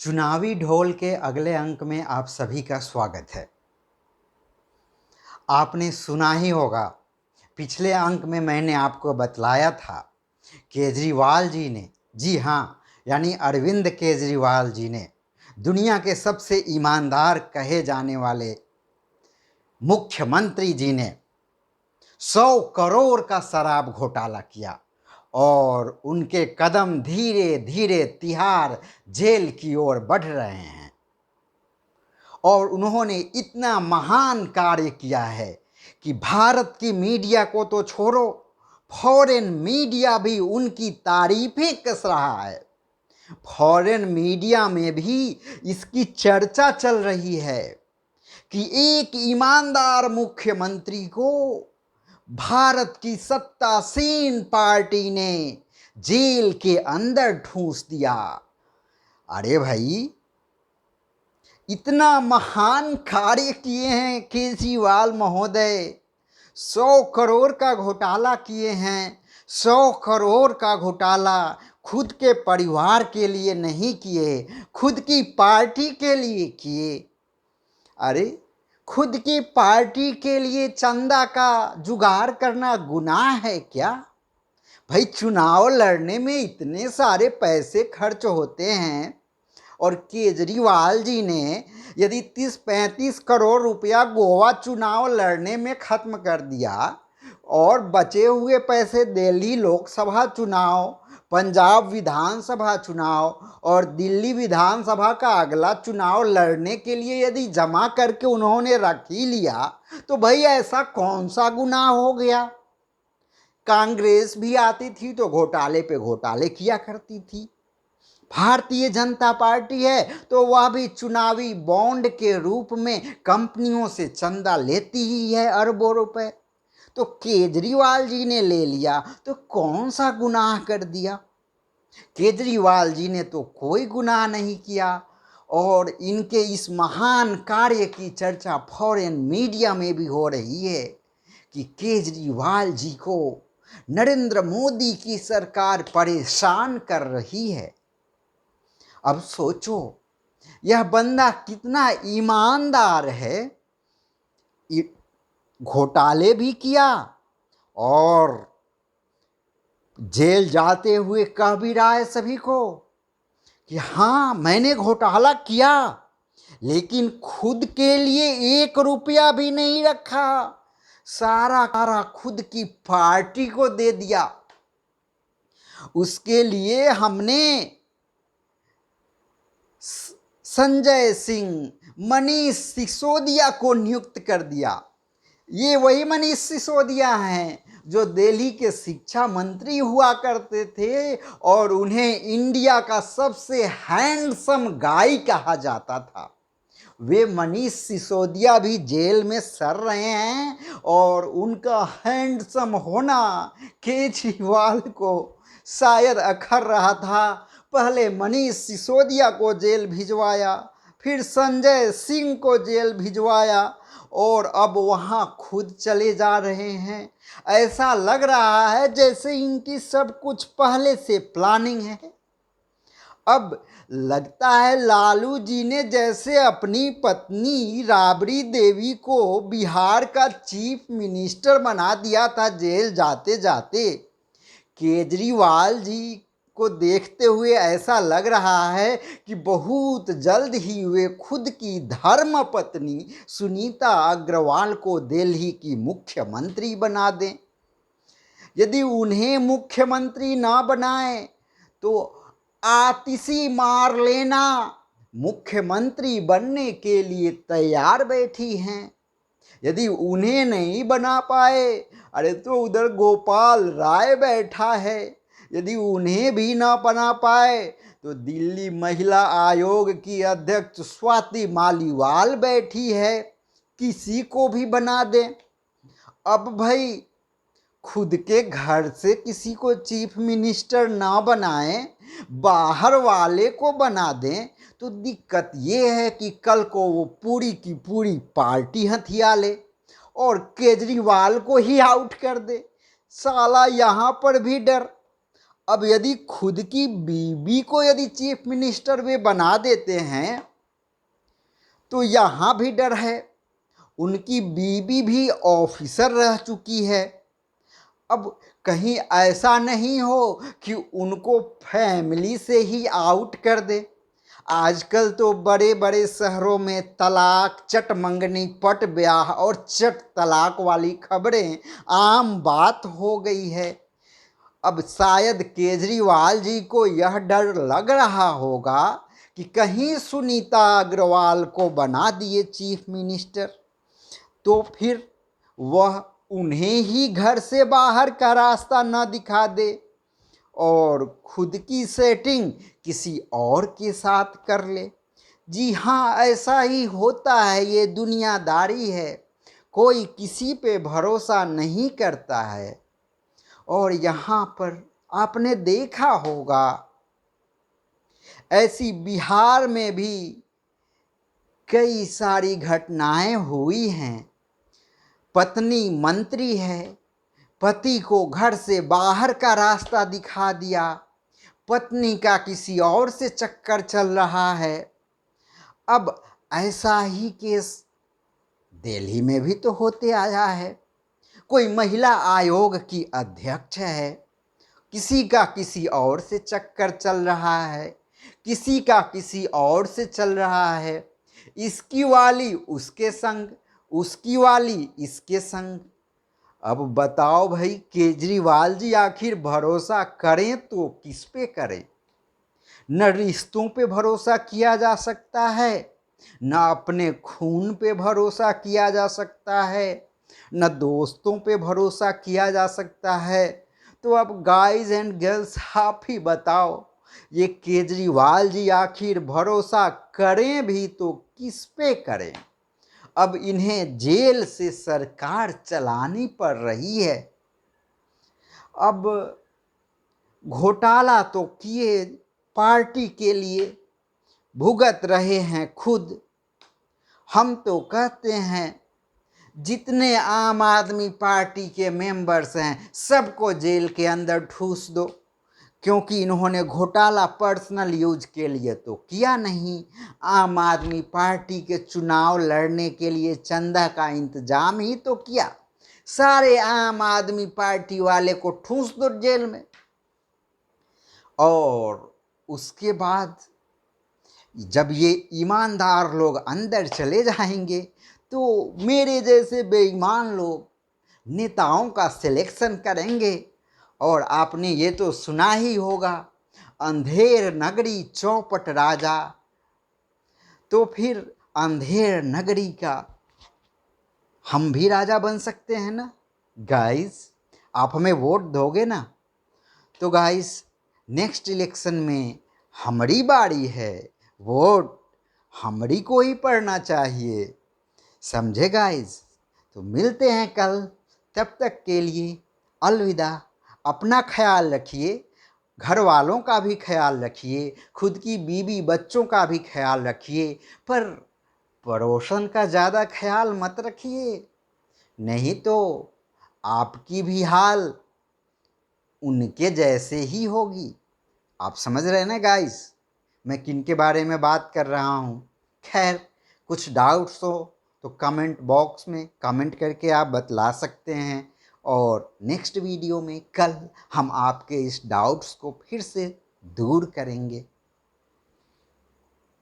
चुनावी ढोल के अगले अंक में आप सभी का स्वागत है। आपने सुना ही होगा, पिछले अंक में मैंने आपको बतलाया था केजरीवाल जी ने, जी हाँ, यानी अरविंद केजरीवाल जी ने दुनिया के सबसे ईमानदार कहे जाने वाले मुख्यमंत्री जी ने 100 करोड़ का शराब घोटाला किया और उनके कदम धीरे धीरे तिहाड़ जेल की ओर बढ़ रहे हैं। और उन्होंने इतना महान कार्य किया है कि भारत की मीडिया को तो छोड़ो, फॉरेन मीडिया भी उनकी तारीफें कस रहा है। फॉरेन मीडिया में भी इसकी चर्चा चल रही है कि एक ईमानदार मुख्यमंत्री को भारत की सत्तासीन पार्टी ने जेल के अंदर ठूंस दिया। अरे भाई, इतना महान कार्य किए हैं केजरीवाल महोदय। 100 करोड़ का घोटाला किए हैं। 100 करोड़ का घोटाला खुद के परिवार के लिए नहीं किए, खुद की पार्टी के लिए किए। अरे, खुद की पार्टी के लिए चंदा का जुगाड़ करना गुनाह है क्या? भाई, चुनाव लड़ने में इतने सारे पैसे खर्च होते हैं और केजरीवाल जी ने यदि 30-35 करोड़ रुपया गोवा चुनाव लड़ने में खत्म कर दिया और बचे हुए पैसे दिल्ली लोकसभा चुनाव, पंजाब विधानसभा चुनाव और दिल्ली विधानसभा का अगला चुनाव लड़ने के लिए यदि जमा करके उन्होंने रख ही लिया, तो भाई ऐसा कौन सा गुनाह हो गया? कांग्रेस भी आती थी तो घोटाले पे घोटाले किया करती थी। भारतीय जनता पार्टी है तो वह भी चुनावी बॉन्ड के रूप में कंपनियों से चंदा लेती ही है अरबों रुपए। तो केजरीवाल जी ने ले लिया तो कौन सा गुनाह कर दिया? केजरीवाल जी ने तो कोई गुनाह नहीं किया और इनके इस महान कार्य की चर्चा फॉरेन मीडिया में भी हो रही है कि केजरीवाल जी को नरेंद्र मोदी की सरकार परेशान कर रही है। अब सोचो, यह बंदा कितना ईमानदार है। घोटाले भी किया और जेल जाते हुए कह भी रहा है सभी को कि हाँ, मैंने घोटाला किया, लेकिन खुद के लिए 1 रुपया भी नहीं रखा, सारा खुद की पार्टी को दे दिया। उसके लिए हमने संजय सिंह, मनीष सिसोदिया को नियुक्त कर दिया। ये वही मनीष सिसोदिया हैं जो दिल्ली के शिक्षा मंत्री हुआ करते थे और उन्हें इंडिया का सबसे हैंडसम गाय कहा जाता था। वे मनीष सिसोदिया भी जेल में सड़ रहे हैं और उनका हैंडसम होना केजरीवाल को शायद अखर रहा था। पहले मनीष सिसोदिया को जेल भिजवाया, फिर संजय सिंह को जेल भिजवाया और अब वहाँ खुद चले जा रहे हैं। ऐसा लग रहा है जैसे इनकी सब कुछ पहले से प्लानिंग है। अब लगता है लालू जी ने जैसे अपनी पत्नी राबड़ी देवी को बिहार का चीफ मिनिस्टर बना दिया था जेल जाते जाते, केजरीवाल जी को देखते हुए ऐसा लग रहा है कि बहुत जल्द ही वे खुद की धर्म पत्नी सुनीता अग्रवाल को दिल्ली की मुख्यमंत्री बना दें। यदि उन्हें मुख्यमंत्री ना बनाए तो आतिशी मार लेना मुख्यमंत्री बनने के लिए तैयार बैठी हैं। यदि उन्हें नहीं बना पाए, अरे तो उधर गोपाल राय बैठा है, यदि उन्हें भी ना बना पाए तो दिल्ली महिला आयोग की अध्यक्ष स्वाति मालीवाल बैठी है, किसी को भी बना दें। अब भाई, खुद के घर से किसी को चीफ मिनिस्टर ना बनाएं, बाहर वाले को बना दें तो दिक्कत ये है कि कल को वो पूरी की पूरी पार्टी हथिया ले और केजरीवाल को ही आउट कर दे। साला यहाँ पर भी डर। अब यदि खुद की बीवी को यदि चीफ मिनिस्टर वे बना देते हैं तो यहाँ भी डर है, उनकी बीवी भी ऑफिसर रह चुकी है। अब कहीं ऐसा नहीं हो कि उनको फैमिली से ही आउट कर दे। आजकल तो बड़े बड़े शहरों में तलाक, चट मंगनी, पट ब्याह और चट तलाक वाली खबरें आम बात हो गई है। अब शायद केजरीवाल जी को यह डर लग रहा होगा कि कहीं सुनीता अग्रवाल को बना दिए चीफ मिनिस्टर तो फिर वह उन्हें ही घर से बाहर का रास्ता न दिखा दे और खुद की सेटिंग किसी और के साथ कर ले। जी हाँ, ऐसा ही होता है, ये दुनियादारी है, कोई किसी पे भरोसा नहीं करता है। और यहाँ पर आपने देखा होगा ऐसी बिहार में भी कई सारी घटनाएं हुई हैं। पत्नी मंत्री है, पति को घर से बाहर का रास्ता दिखा दिया, पत्नी का किसी और से चक्कर चल रहा है। अब ऐसा ही केस दिल्ली में भी तो होते आया है। कोई महिला आयोग की अध्यक्ष है, किसी का किसी और से चक्कर चल रहा है, किसी का किसी और से चल रहा है, इसकी वाली उसके संग, उसकी वाली इसके संग। अब बताओ भाई, केजरीवाल जी आखिर भरोसा करें तो किस पे करें? न रिश्तों पे भरोसा किया जा सकता है, न अपने खून पे भरोसा किया जा सकता है, न दोस्तों पे भरोसा किया जा सकता है। तो अब गाइज एंड गर्ल्स आप ही बताओ, ये केजरीवाल जी आखिर भरोसा करें भी तो किस पे करें? अब इन्हें जेल से सरकार चलानी पड़ रही है। अब घोटाला तो किए, पार्टी के लिए भुगत रहे हैं खुद। हम तो कहते हैं जितने आम आदमी पार्टी के मेंबर्स हैं सबको जेल के अंदर ठूस दो, क्योंकि इन्होंने घोटाला पर्सनल यूज के लिए तो किया नहीं, आम आदमी पार्टी के चुनाव लड़ने के लिए चंदा का इंतजाम ही तो किया। सारे आम आदमी पार्टी वाले को ठूस दो जेल में। और उसके बाद जब ये ईमानदार लोग अंदर चले जाएंगे तो मेरे जैसे बेईमान लोग नेताओं का सिलेक्शन करेंगे। और आपने ये तो सुना ही होगा, अंधेर नगरी चौपट राजा। तो फिर अंधेर नगरी का हम भी राजा बन सकते हैं ना गाइस? आप हमें वोट दोगे ना? तो गाइस, नेक्स्ट इलेक्शन में हमारी बारी है, वोट हमारी को ही पड़ना चाहिए, समझे गाइस? तो मिलते हैं कल, तब तक के लिए अलविदा। अपना ख्याल रखिए, घर वालों का भी ख्याल रखिए, खुद की बीवी बच्चों का भी ख्याल रखिए, पर पड़ोसन का ज़्यादा ख्याल मत रखिए, नहीं तो आपकी भी हाल उनके जैसे ही होगी। आप समझ रहे हैं ना गाइस, मैं किन के बारे में बात कर रहा हूँ? खैर, कुछ डाउट्स हो तो कमेंट बॉक्स में कमेंट करके आप बतला सकते हैं, और नेक्स्ट वीडियो में कल हम आपके इस डाउट्स को फिर से दूर करेंगे।